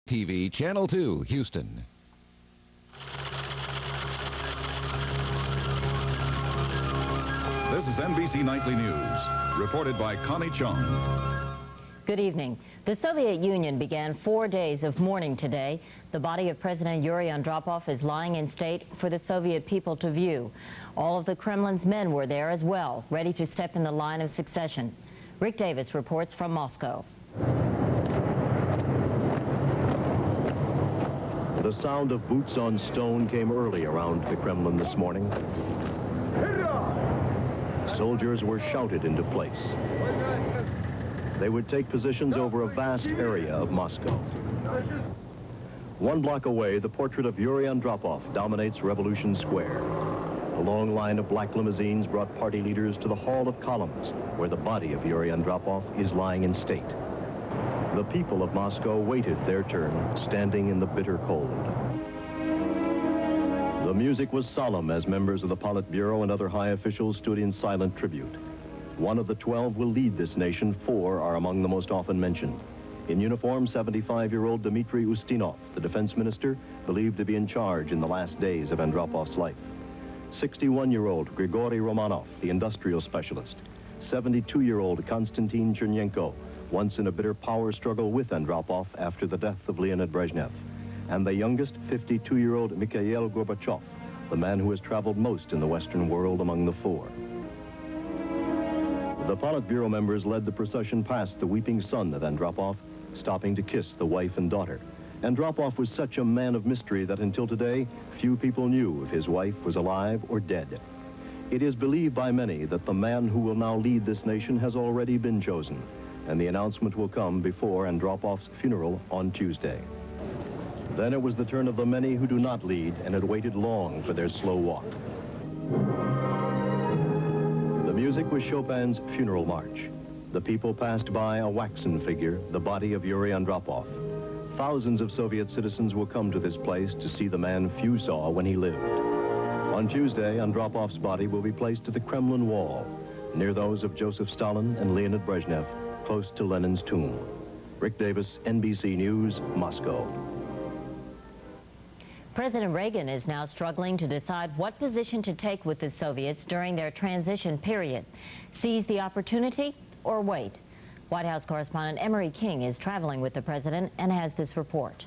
TV, Channel 2, Houston. This is NBC Nightly News, reported by Connie Chung. Good evening. The Soviet Union began 4 days of mourning today. The body of President Yuri Andropov is lying in state for the Soviet people to view. All of the Kremlin's men were there as well, ready to step in the line of succession. Rick Davis reports from Moscow. The sound of boots on stone came early around the Kremlin this morning. Soldiers were shouted into place. They would take positions over a vast area of Moscow. 1 block away, the portrait of Yuri Andropov dominates Revolution Square. A long line of black limousines brought party leaders to the Hall of Columns, where the body of Yuri Andropov is lying in state. The people of Moscow waited their turn, standing in the bitter cold. The music was solemn as members of the Politburo and other high officials stood in silent tribute. One of the 12 will lead this nation. 4 are among the most often mentioned. In uniform, 75-year-old Dmitry Ustinov, the defense minister, believed to be in charge in the last days of Andropov's life. 61-year-old Grigory Romanov, the industrial specialist. 72-year-old Konstantin Chernenko, once in a bitter power struggle with Andropov after the death of Leonid Brezhnev. And the youngest, 52-year-old Mikhail Gorbachev, the man who has traveled most in the Western world among the 4. The Politburo members led the procession past the weeping son of Andropov, stopping to kiss the wife and daughter. Andropov was such a man of mystery that until today, few people knew if his wife was alive or dead. It is believed by many that the man who will now lead this nation has already been chosen, and the announcement will come before Andropov's funeral on Tuesday. Then it was the turn of the many who do not lead and had waited long for their slow walk. The music was Chopin's funeral march. The people passed by a waxen figure, the body of Yuri Andropov. Thousands of Soviet citizens will come to this place to see the man few saw when he lived. On Tuesday, Andropov's body will be placed at the Kremlin wall, near those of Joseph Stalin and Leonid Brezhnev, close to Lenin's tomb. Rick Davis, NBC News, Moscow. President Reagan is now struggling to decide what position to take with the Soviets during their transition period. Seize the opportunity or wait? White House correspondent Emery King is traveling with the president and has this report.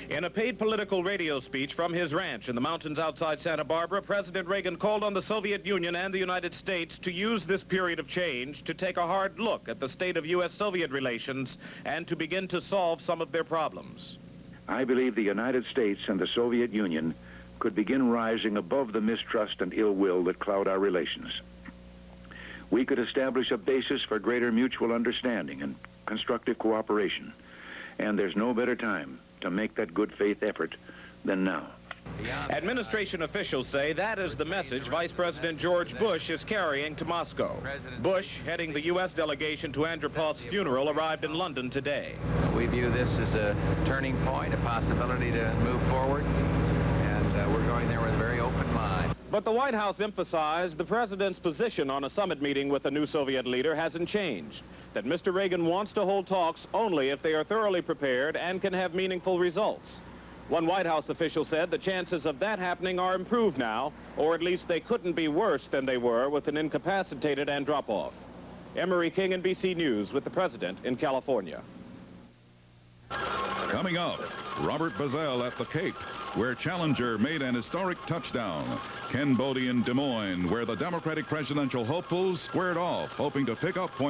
In a paid political radio speech from his ranch in the mountains outside Santa Barbara, President Reagan called on the Soviet Union and the United States to use this period of change to take a hard look at the state of U.S.-Soviet relations and to begin to solve some of their problems. I believe the United States and the Soviet Union could begin rising above the mistrust and ill will that cloud our relations. We could establish a basis for greater mutual understanding and constructive cooperation, and there's no better time to make that good faith effort than now. Administration officials say that is the message Vice President George Bush is carrying to Moscow. Bush, heading the U.S. delegation to Andropov's funeral, arrived in London today. We view this as a turning point, a possibility to move forward, and we're going there with a very open mind. But the White House emphasized the president's position on a summit meeting with the new Soviet leader hasn't changed, that Mr. Reagan wants to hold talks only if they are thoroughly prepared and can have meaningful results. One White House official said the chances of that happening are improved now, or at least they couldn't be worse than they were with an incapacitated Andropov. Emery King, NBC News, with the president in California. Coming up, Robert Bazell at the Cape, where Challenger made an historic touchdown. Ken Bodie in Des Moines, where the Democratic presidential hopefuls squared off, hoping to pick up points.